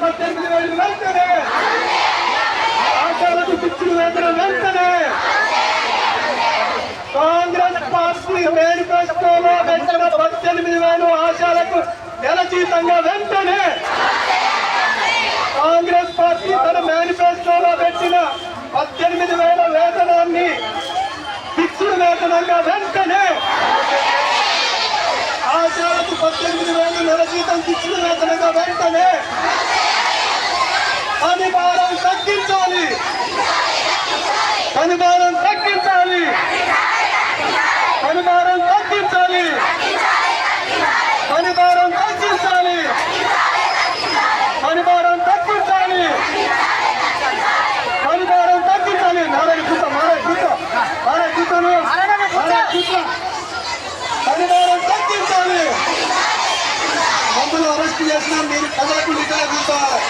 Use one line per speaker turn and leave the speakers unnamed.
18,000 వెంటనే, ఆశాలకు ఫిక్స్డ్ వేతనం వెంటనే. కాంగ్రెస్ పార్టీ మేనిఫెస్టోలో పెట్టిన 18,000 ఆశాలకు నెల జీతంగా వెంటనే. కాంగ్రెస్ పార్టీ తన మేనిఫెస్టోలో పెట్టిన 18,000 వేతనాన్ని ఫిక్స్డ్ వేతనంగా వెంటనే. ఆశాలకు 18,000 నెల జీతం ఫిక్స్డ్ వేతనంగా వెంటనే. పని భారం తగ్గించాలి, పని భారం తగ్గించాలి, పని భారం తగ్గించాలి, పని భారం తగ్గించాలి, పని భారం తగ్గించాలి, పని భారం తగ్గించాలి. నారాయణ కూర్చో, నారాయణ కూర్చో, నారాయణ కూర్చోను, నారాయణ కూర్చో. పని భారం తగ్గించాలి. మమ్మల్ని అరెస్ట్ చేసినా మీరు కదలకు నిజంగా కూర్చోవాలి.